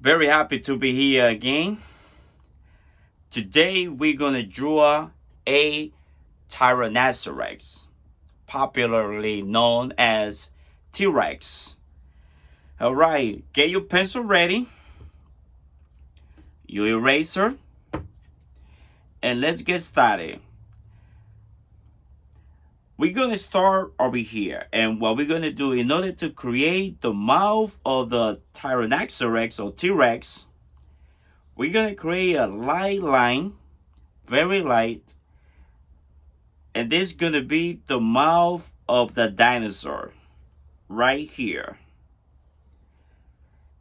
Very happy to be here again. Today we're gonna draw a Tyrannosaurus Rex, popularly known as T-Rex. Alright, get your pencil ready, your eraser, and let's get started. We're gonna start over here, and what we're gonna do in order to create the mouth of the Tyrannosaurus Rex or T-Rex, we're gonna create a light line, very light, and this is gonna be the mouth of the dinosaur right here.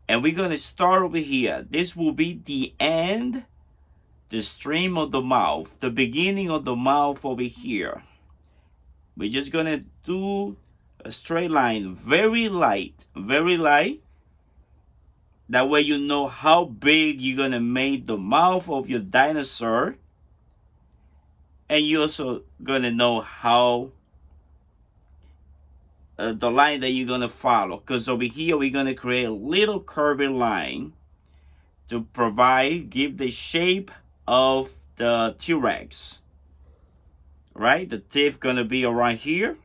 And we're gonna start over here. This will be the end, the stream of the mouth, the beginning of the mouth over here. We're just gonna do a straight line, very light, very light. That way you know how big you're gonna make the mouth of your dinosaur. And you're also gonna know how the line that you're gonna follow. Because over here we're gonna create a little curvy line to give the shape of the T-Rex. Right? The teeth gonna be around here.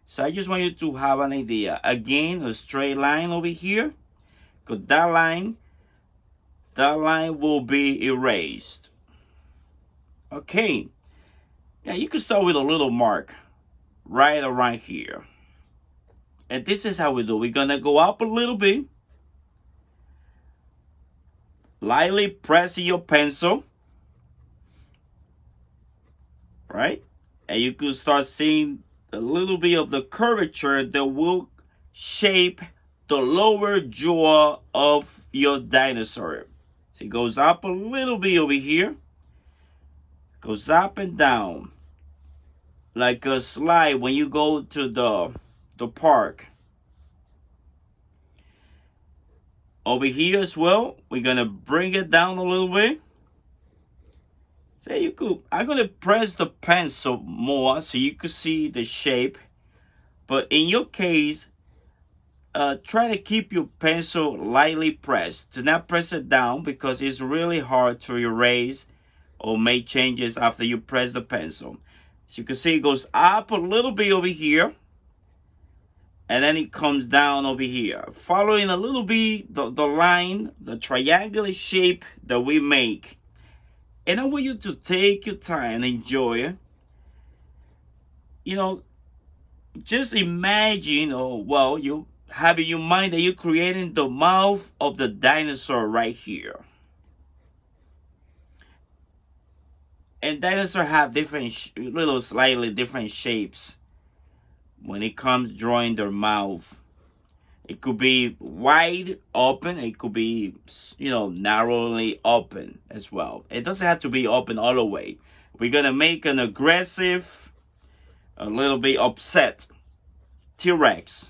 So I just want you to have an idea. Again, a straight line over here. Because that line will be erased. Okay. Yeah, you can start with a little mark right around here. And this is how we do. We're gonna go up a little bit. Lightly pressing your pencil. Right? And you can start seeing a little bit of the curvature that will shape the lower jaw of your dinosaur. So it goes up a little bit over here. Goes up and down. Like a slide when you go to the park. Over here as well, we're gonna bring it down a little bit. I'm gonna press the pencil more so you could see the shape. But in your case, try to keep your pencil lightly pressed. Do not press it down because it's really hard to erase or make changes after you press the pencil. As you can see, it goes up a little bit over here. And then it comes down over here. Following a little bit the line, the triangular shape that we make. And I want you to take your time and enjoy it. You know, just imagine, you have in your mind that you're creating the mouth of the dinosaur right here. And dinosaurs have slightly different shapes when it comes drawing their mouth. It could be wide open. It could be, narrowly open as well. It doesn't have to be open all the way. We're going to make an aggressive, a little bit upset T-Rex.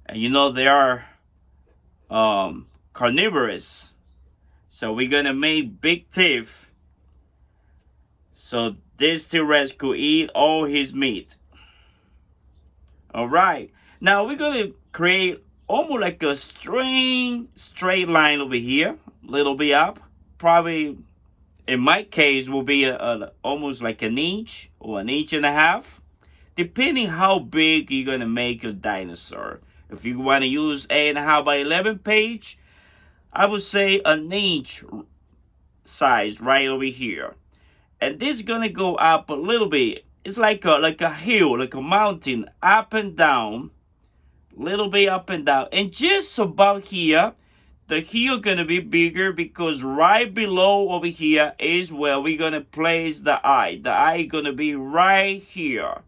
And they are carnivorous. So we're going to make big teeth. So this T-Rex could eat all his meat. Alright. Now we're going to create almost like a straight line over here. A little bit up. Probably, in my case, will be almost like an inch or an inch and a half. Depending how big you're going to make your dinosaur. If you want to use 8.5 by 11 page, I would say an inch size right over here. And this is going to go up a little bit. It's like a hill, like a mountain, up and down. Little bit up and down. And just about here, the hill gonna be bigger because right below over here is where we're gonna place the eye. The eye gonna be right here.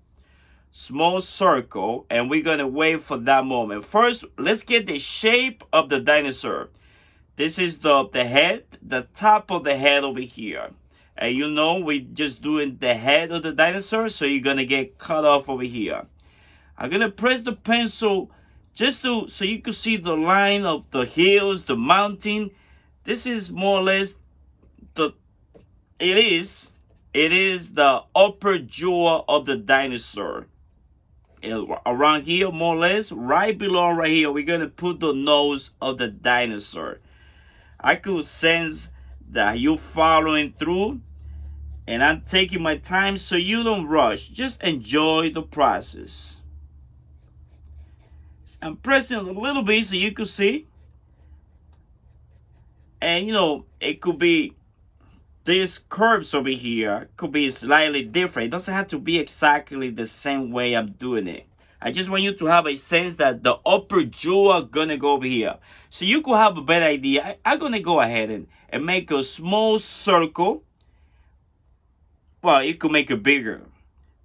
Small circle, and we're gonna wait for that moment. First, let's get the shape of the dinosaur. This is the head, the top of the head over here. And we're just doing the head of the dinosaur, so you're gonna get cut off over here. I'm gonna press the pencil so you can see the line of the hills, the mountain. This is more or less it is the upper jaw of the dinosaur. around here, more or less, right below right here, we're gonna put the nose of the dinosaur. I could sense that you following through, and I'm taking my time, so you don't rush. Just enjoy the process. I'm pressing a little bit so you can see. And it could be these curves over here could be slightly different. It doesn't have to be exactly the same way I'm doing it. I just want you to have a sense that the upper jaw gonna go over here. So you could have a better idea. I'm gonna go ahead and make a small circle. Well, you could make it bigger.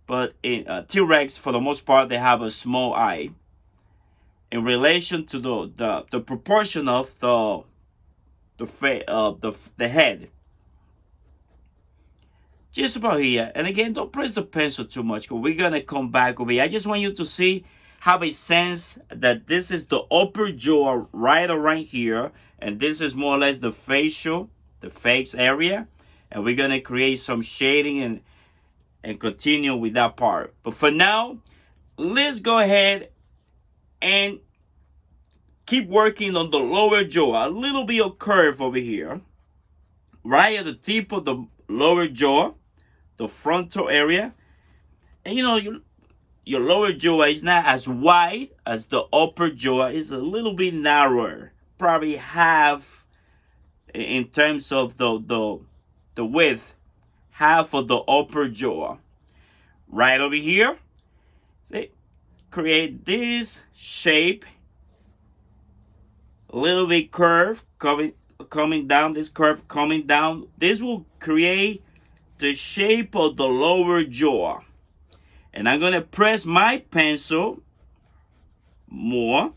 But in T-Rex, for the most part, they have a small eye. In relation to the proportion of the head. Just about here. And again, don't press the pencil too much, because we're gonna come back over here. I just want you to see, have a sense that this is the upper jaw right around here, and this is more or less the face area, and we're gonna create some shading and continue with that part. But for now, let's go ahead and keep working on the lower jaw. A little bit of curve over here, right at the tip of the lower jaw, the frontal area. And your lower jaw is not as wide as the upper jaw. It's a little bit narrower, probably half in terms of the width, half of the upper jaw. Right over here, see, create this shape, a little bit curve coming down, this curve coming down. This will create the shape of the lower jaw. And I'm gonna press my pencil more. I'm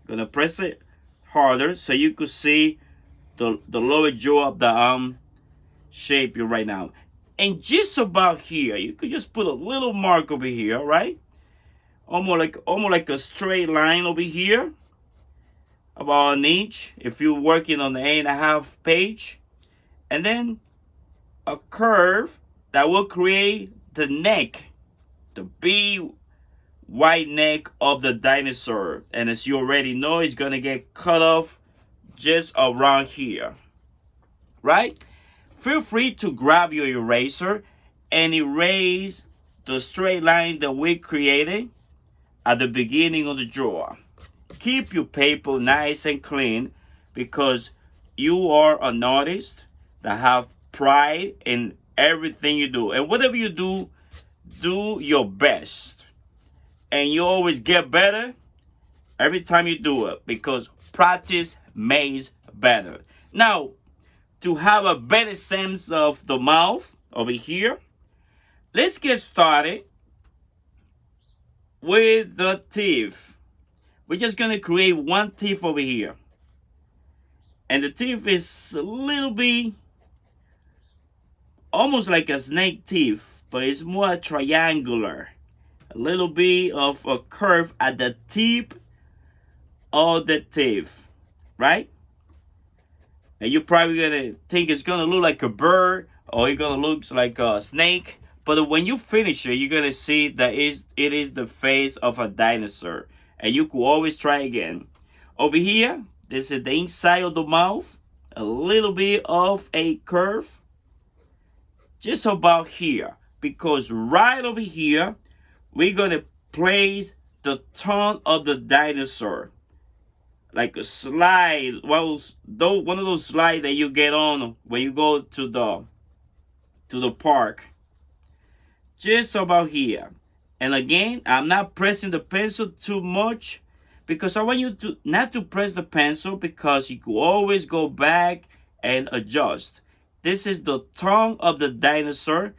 gonna press it harder so you could see the lower jaw of the shape right now. And just about here, you could just put a little mark over here, right? Almost like a straight line over here, about an inch if you're working on the 8.5 page. And then a curve that will create the neck, the big white neck of the dinosaur. And as you already know, it's gonna get cut off just around here, right? Feel free to grab your eraser and erase the straight line that we created at the beginning of the jaw. Keep your paper nice and clean, because you are an artist that have pride in everything you do. And whatever you do, do your best. And you always get better every time you do it, because practice makes better. Now, to have a better sense of the mouth over here, let's get started with the teeth. We're just going to create one teeth over here. And the teeth is a little bit almost like a snake teeth, but it's more triangular. A little bit of a curve at the tip of the teeth, right? And you're probably gonna think it's gonna look like a bird, or it's gonna look like a snake. But when you finish it, you're gonna see that it is the face of a dinosaur. And you could always try again. Over here, this is the inside of the mouth. A little bit of a curve. Just about here. Because right over here, we're gonna place the tongue of the dinosaur. Like a slide, one of those slides that you get on when you go to the park. Just about here. And again, I'm not pressing the pencil too much, because I want you to not to press the pencil, because you can always go back and adjust. This is the tongue of the dinosaur.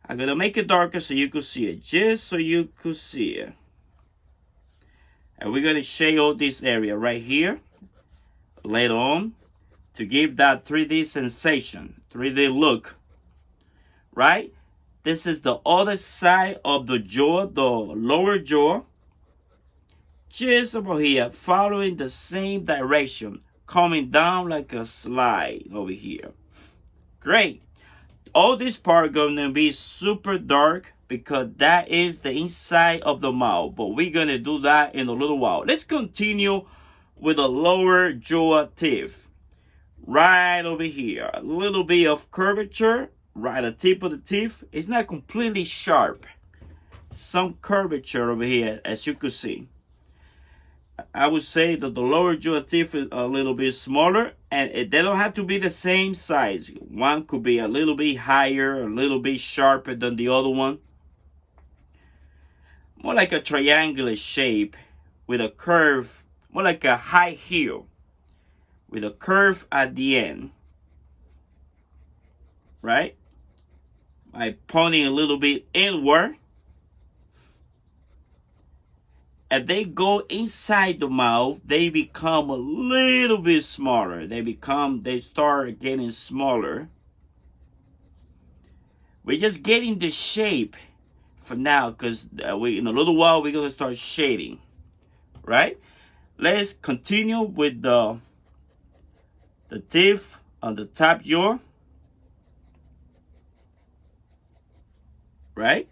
I'm gonna make it darker so you could see it, just so you could see it. And we're going to shade all this area right here later on to give that 3D sensation, 3D look, right? This is the other side of the jaw, the lower jaw. Just over here, following the same direction, coming down like a slide over here. Great. All this part going to be super dark, because that is the inside of the mouth. But we're gonna do that in a little while. Let's continue with the lower jaw teeth. Right over here, a little bit of curvature right at the tip of the teeth. It's not completely sharp. Some curvature over here, as you could see. I would say that the lower jaw teeth is a little bit smaller, and they don't have to be the same size. One could be a little bit higher, a little bit sharper than the other one. More like a triangular shape with a curve, more like a high heel with a curve at the end. Right? By pointing a little bit inward. If they go inside the mouth, they become a little bit smaller. They start getting smaller. We're just getting the shape for now, because in a little while we're going to start shading. Right? Let's continue with the teeth on the top jaw. Right?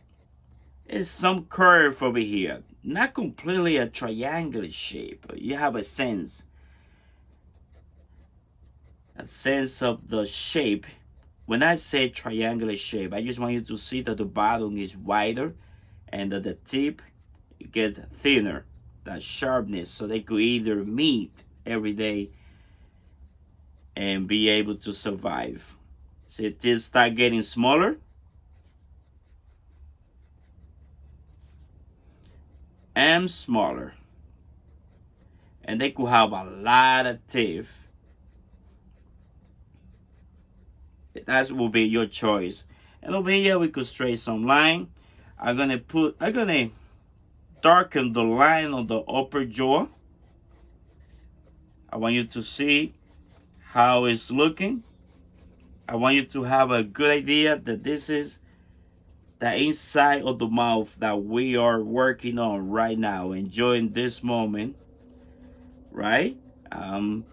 There's some curve over here. Not completely a triangular shape, but you have a sense of the shape. When I say triangular shape, I just want you to see that the bottom is wider and that the tip gets thinner, that sharpness, so they could either meet every day and be able to survive. See, it just start getting smaller. And smaller, and they could have a lot of teeth. That will be your choice. And over here we could trace some line. I'm gonna darken the line on the upper jaw. I want you to see how it's looking. I want you to have a good idea that this is the inside of the mouth that we are working on right now, enjoying this moment, right? I'm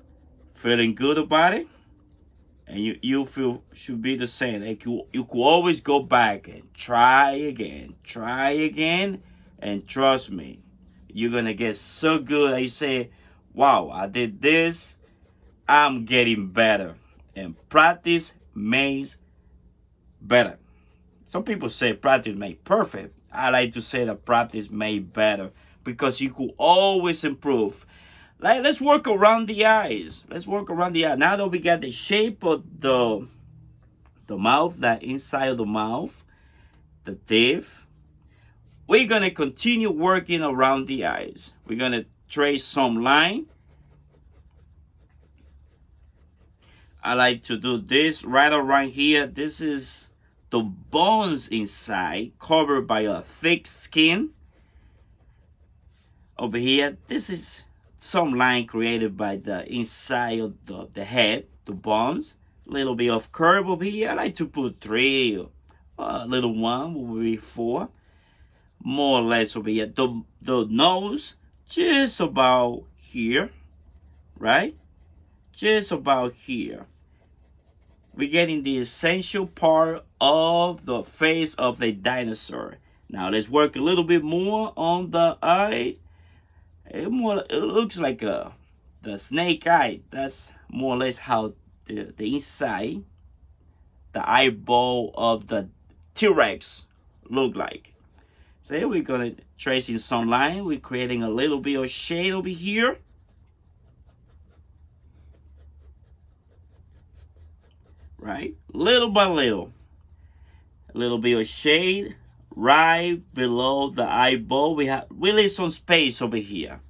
feeling good about it, and you should be the same. Like you could always go back and try again, and trust me, you're gonna get so good. You say, wow, I did this, I'm getting better, and practice makes better. Some people say practice makes perfect. I like to say that practice makes better, because you could always improve. Like, let's work around the eyes. Now that we got the shape of the mouth, that inside of the mouth, the teeth, we're going to continue working around the eyes. We're going to trace some line. I like to do this right around here. This is the bones inside, covered by a thick skin. Over here, this is some line created by the inside of the head, the bones. A little bit of curve over here. I like to put 3, a little 1 will be 4. More or less over here. The nose, just about here, right? Just about here. We're getting the essential part of the face of the dinosaur. Now let's work a little bit more on the eye. It looks like the snake eye. That's more or less how the inside, the eyeball of the T-Rex look like. So we're gonna trace in some line. We're creating a little bit of shade over here. Right, little by little, a little bit of shade right below the eyeball. We leave some space over here.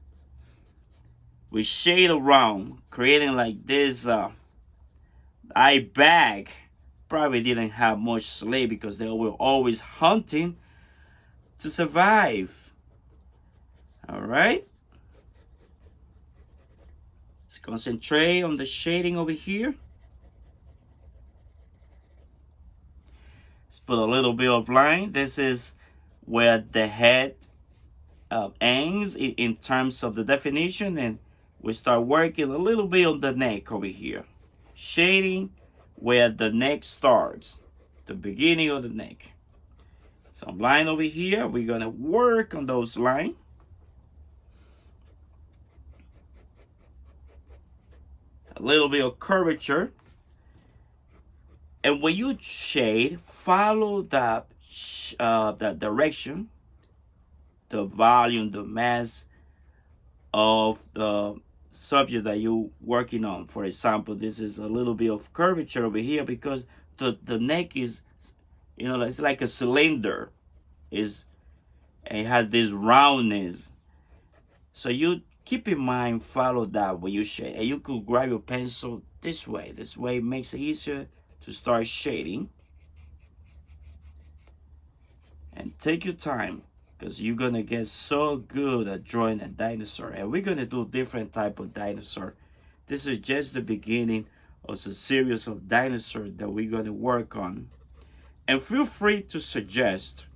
We shade around, creating like this eye bag. Probably didn't have much sleep because they were always hunting to survive. All right, let's concentrate on the shading over here. Let's put a little bit of line. This is where the head ends in terms of the definition, and we start working a little bit on the neck over here. Shading where the neck starts, the beginning of the neck. Some line over here. We're gonna work on those lines. A little bit of curvature. And when you shade, follow the direction, the volume, the mass of the subject that you're working on. For example, this is a little bit of curvature over here because the neck is, it's like a cylinder. It has this roundness. So you keep in mind, follow that when you shade. And you could grab your pencil this way. This way it makes it easier to start shading. And take your time, because you're gonna get so good at drawing a dinosaur. And we're gonna do different type of dinosaur. This is just the beginning of a series of dinosaurs that we're gonna work on. And feel free to suggest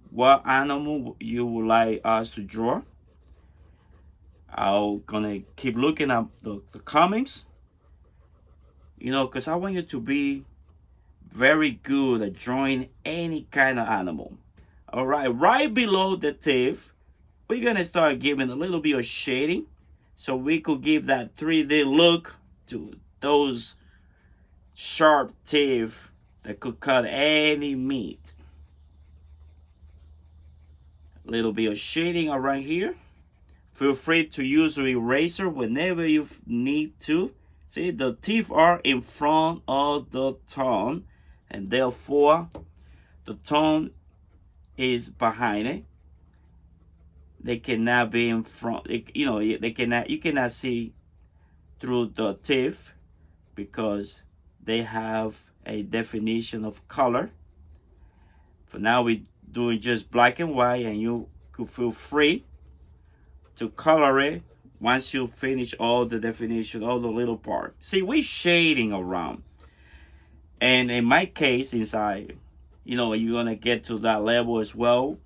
what animal you would like us to draw. I'm gonna keep looking up the comments, because I want you to be very good at drawing any kind of animal. All right, right below the teeth, we're gonna start giving a little bit of shading so we could give that 3D look to those sharp teeth that could cut any meat. A little bit of shading around here. Feel free to use an eraser whenever you need to. See, the teeth are in front of the tongue, and therefore the tongue is behind it. They cannot be in front. They cannot. You cannot see through the teeth because they have a definition of color. For now, we're doing just black and white, and you could feel free to color it once you finish all the definition, all the little part. See, we're shading around. And in my case, since you're gonna get to that level as well,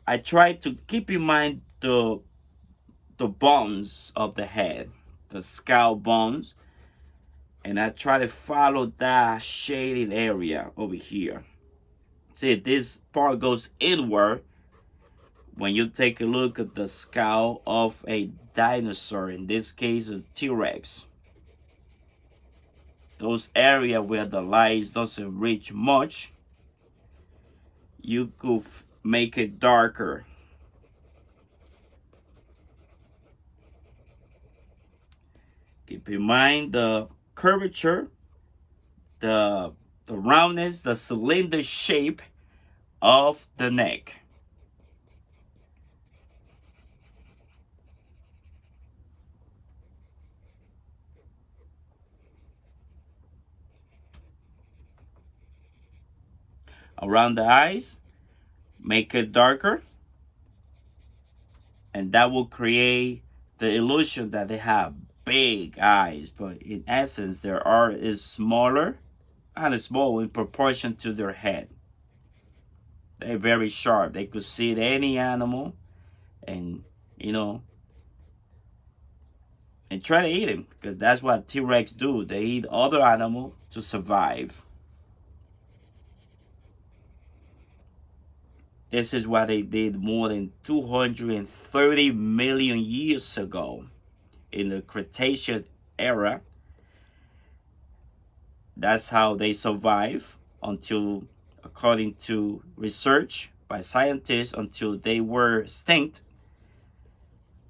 I try to keep in mind the bones of the head, the skull bones, and I try to follow that shaded area over here. See, this part goes inward. When you take a look at the skull of a dinosaur, in this case a T-Rex, those areas where the light doesn't reach much, you could make it darker. Keep in mind the curvature, the roundness, the cylinder shape of the neck. Around the eyes, make it darker, and that will create the illusion that they have big eyes, but in essence their eye is smaller and small in proportion to their head. They're very sharp. They could see any animal and and try to eat him, because that's what T-Rex do. They eat other animals to survive. This is what they did more than 230 million years ago in the Cretaceous era. That's how they survived until, according to research by scientists, until they were extinct.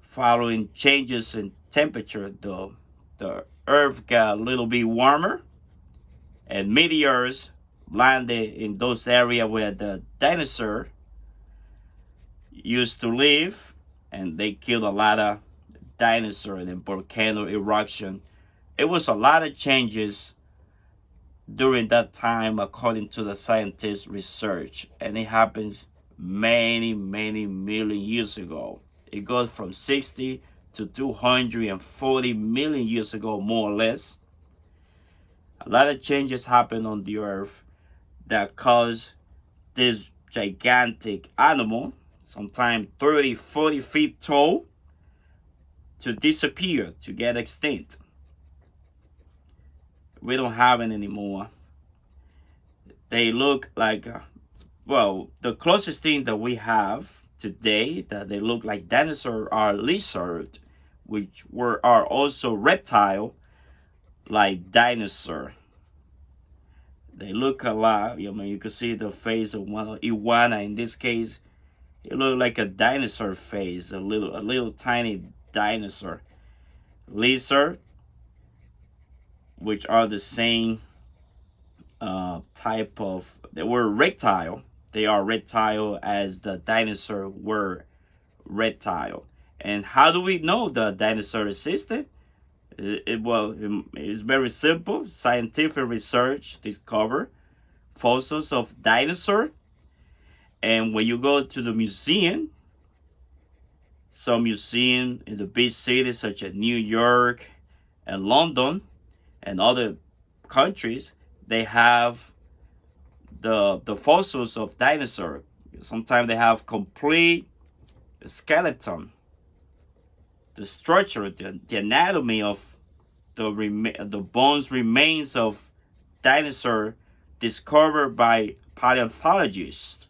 Following changes in temperature, the earth got a little bit warmer, and meteors landed in those areas where the dinosaur used to live, and they killed a lot of dinosaurs in volcano eruption. It was a lot of changes during that time, according to the scientists' research, and it happens many million years ago. It goes from 60 to 240 million years ago, more or less. A lot of changes happened on the earth that caused this gigantic animal, sometimes 30, 40 feet tall, to disappear, to get extinct. We don't have it anymore. They look like Well, the closest thing that we have today that they look like dinosaur are lizard, which are also reptile like dinosaur. They look a lot. I mean, you can see the face of one iguana in this case. It look like a dinosaur face, a little tiny dinosaur. Lizard, which are the same type of. They were reptile. They are reptile as the dinosaur were reptile. And how do we know the dinosaur existed? It's very simple. Scientific research discover fossils of dinosaur. And when you go to the museum, some museum in the big cities such as New York and London and other countries, they have the fossils of dinosaur. Sometimes they have complete skeleton, the structure, the anatomy of the bones remains of dinosaur discovered by paleontologists.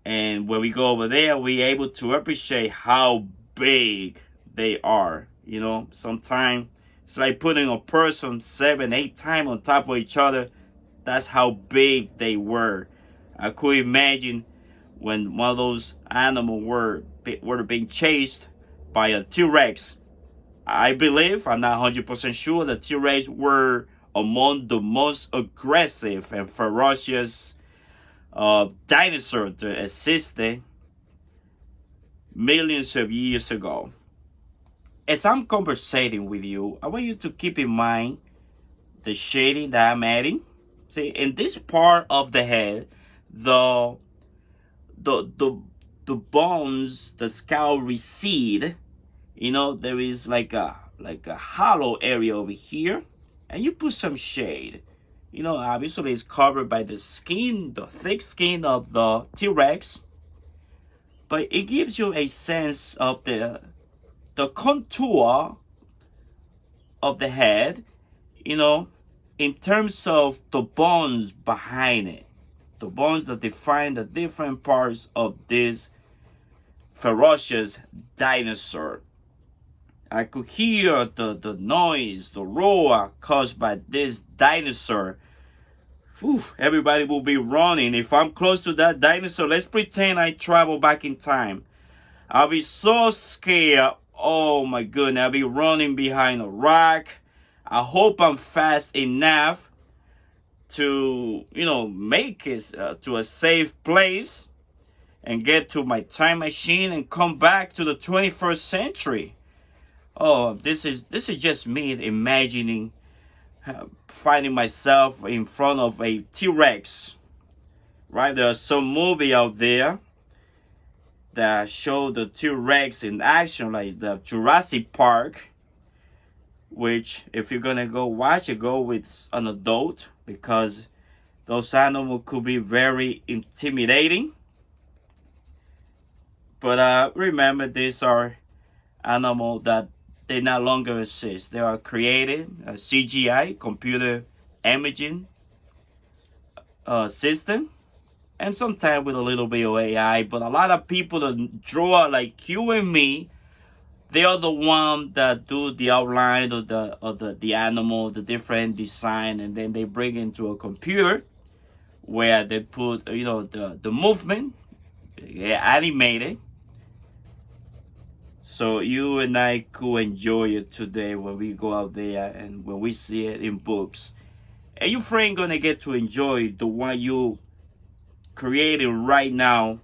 And when we go over there, we're able to appreciate how big they are. You know, sometimes it's like putting a person 7, 8 times on top of each other. That's how big they were. I could imagine when one of those animals were being chased by a T-Rex. I believe, I'm not 100% sure, the T-Rex were among the most aggressive and ferocious dinosaurs that existed millions of years ago. As I'm conversating with you, I want you to keep in mind the shading that I'm adding. See, in this part of the head, the the the the bones, the skull recede. You know, there is like a hollow area over here, and you put some shade. You know, obviously it's covered by the skin, the thick skin of the T-Rex, but it gives you a sense of the contour of the head, you know, in terms of the bones behind it, the bones that define the different parts of this ferocious dinosaur. I could hear the noise, the roar caused by this dinosaur. Whew, everybody will be running. If I'm close to that dinosaur, let's pretend I travel back in time. I'll be so scared. Oh my goodness, I'll be running behind a rock. I hope I'm fast enough to, make it to a safe place and get to my time machine and come back to the 21st century. Oh, this is just me imagining finding myself in front of a T-Rex. Right? There's some movie out there that show the T-Rex in action, like the Jurassic Park, which if you're gonna go watch it, go with an adult because those animals could be very intimidating. But remember, these are animals that they no longer exist. They are created, CGI, computer imaging system, and sometimes with a little bit of AI. But a lot of people that draw like you and me, they are the one that do the outline of the animal, the different design, and then they bring into a computer where they put the movement, animated. So you and I could enjoy it today when we go out there and when we see it in books. And your friend gonna get to enjoy the one you created right now,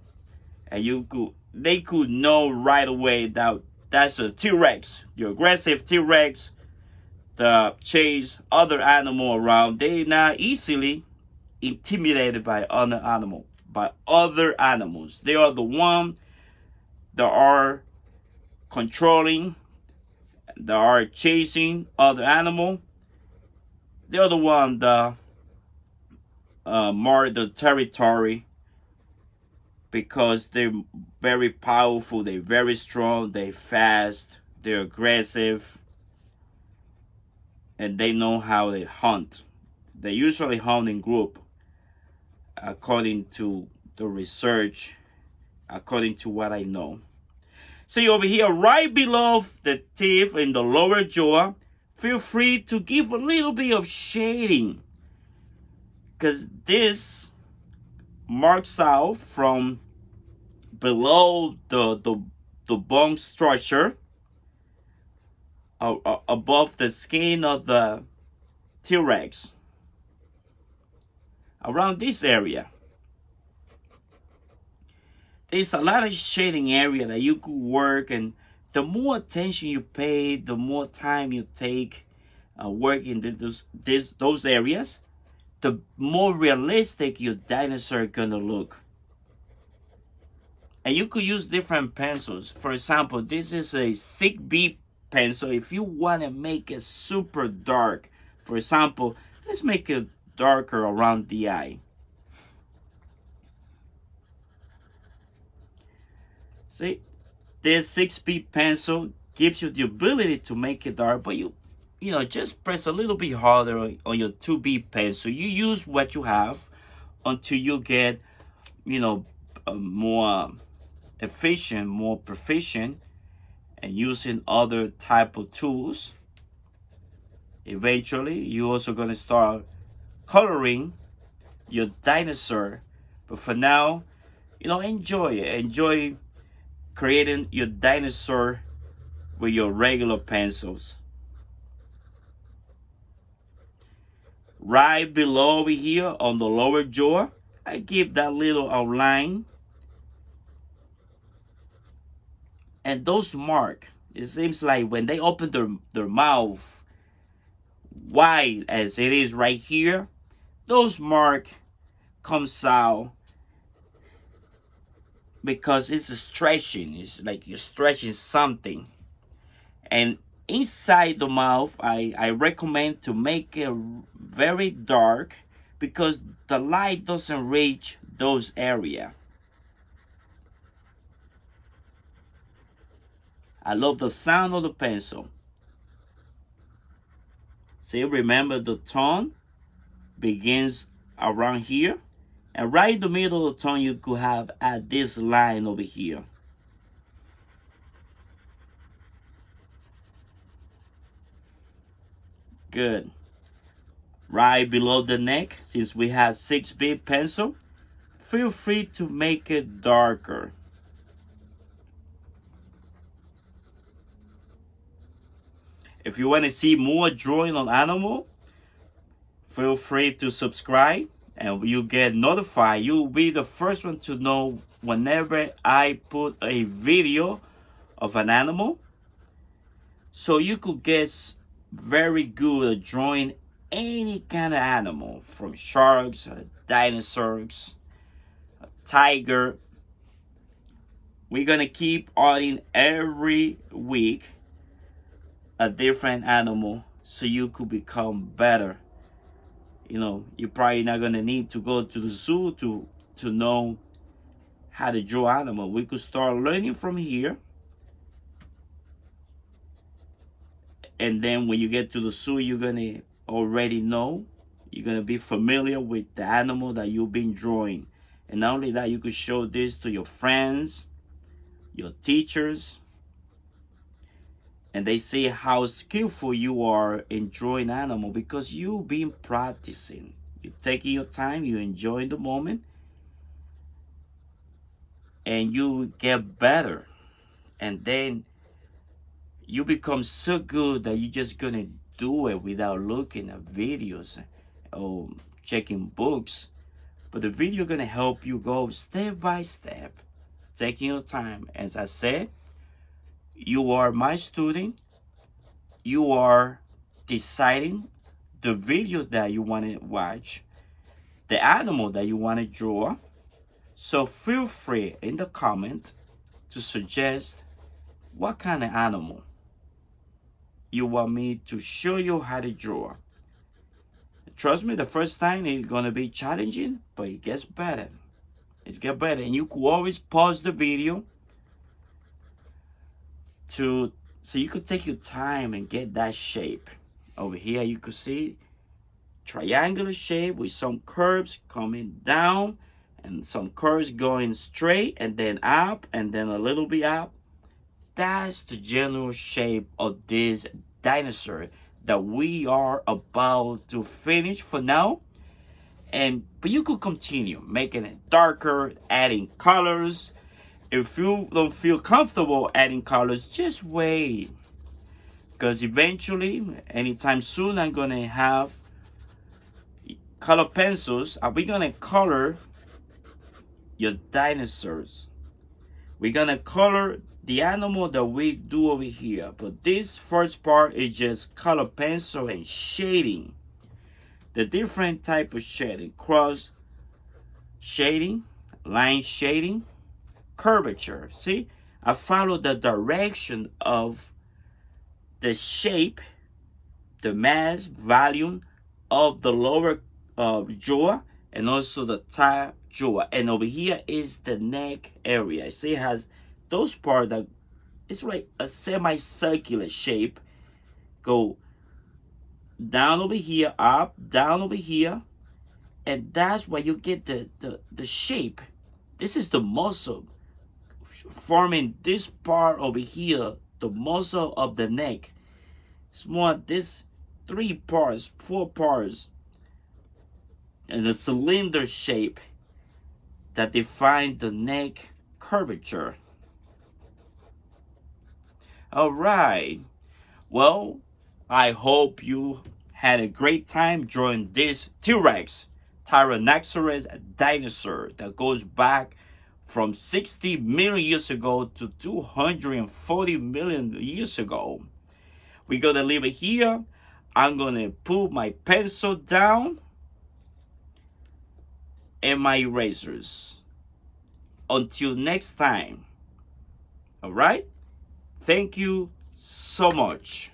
and they could know right away that that's a T-Rex, the aggressive T-Rex that chase other animal around. They not easily intimidated by other animals. They are the one that are controlling, that are chasing other animal. They're the one that mark the territory because they're very powerful, they're very strong, they're fast, they're aggressive, and they know how they hunt. They usually hunt in group. according to the research, according to what I know. See over here, right below the teeth in the lower jaw, feel free to give a little bit of shading, because this marks out from below the bone structure above the skin of the T-Rex, around this area. There's a lot of shading area that you could work, and the more attention you pay, the more time you take working those areas, the more realistic your dinosaur gonna look. And you could use different pencils. For example, this is a 6B pencil. If you want to make it super dark, for example, let's make it darker around the eye. See, this 6B pencil gives you the ability to make it dark, but you know, just press a little bit harder on your 2B pencil. You use what you have until you get, you know, more efficient, more proficient, and using other type of tools. Eventually, you're also going to start coloring your dinosaur. But for now, you know, enjoy it. Enjoy creating your dinosaur with your regular pencils. Right below over here on the lower jaw, I give that little outline. And those mark, it seems like when they open their mouth wide as it is right here, those mark comes out because it's a stretching. It's like you're stretching something. And inside the mouth, I recommend to make it very dark because the light doesn't reach those areas. I love the sound of the pencil. See, remember the tone begins around here. And right in the middle of the tone, you could have at this line over here. Good. Right below the neck, since we have 6B pencil, feel free to make it darker. If you want to see more drawing on animal, feel free to subscribe and you get notified. You'll be the first one to know whenever I put a video of an animal. So you could get very good at drawing any kind of animal, from sharks, dinosaurs, a tiger. We're gonna keep adding every week a different animal so you could become better. You know, you're probably not gonna need to go to the zoo to know how to draw animal. We could start learning from here, and then when you get to the zoo, you're gonna already know. You're gonna be familiar with the animal that you've been drawing. And not only that, you could show this to your friends, your teachers, and they see how skillful you are in drawing animal because you've been practicing. You're taking your time, you're enjoying the moment, and you get better. And then you become so good that you're just gonna do it without looking at videos or checking books. But the video gonna help you go step by step, taking your time. As I said, you are my student. You are deciding the video that you want to watch, the animal that you want to draw. So feel free in the comment to suggest what kind of animal you want me to show you how to draw. Trust me, the first time it's going to be challenging, but it gets better. It gets better. And you could always pause the video so you could take your time and get that shape. Over here you could see triangular shape with some curves coming down and some curves going straight and then up and then a little bit up. That's the general shape of this dinosaur that we are about to finish for now. But you could continue making it darker, adding colors. If you don't feel comfortable adding colors, just wait. Because eventually, anytime soon, I'm gonna have color pencils. We're gonna color your dinosaurs. We're gonna color the animal that we do over here. But this first part is just color pencil and shading. The different type of shading. Cross shading, line shading, curvature. See, I follow the direction of the shape, the mass, volume of the lower jaw and also the top jaw. And over here is the neck area. See, it has those parts that it's like a semicircular shape. Go down over here, up, down over here, and that's where you get the shape. This is the muscle forming this part over here, the muscle of the neck. It's more this 3 parts, 4 parts, and the cylinder shape that define the neck curvature. All right. Well, I hope you had a great time drawing this T-Rex, Tyrannosaurus dinosaur that goes back from 60 million years ago to 240 million years ago. We're gonna leave it here. I'm gonna put my pencil down and my erasers. Until next time. All right? Thank you so much.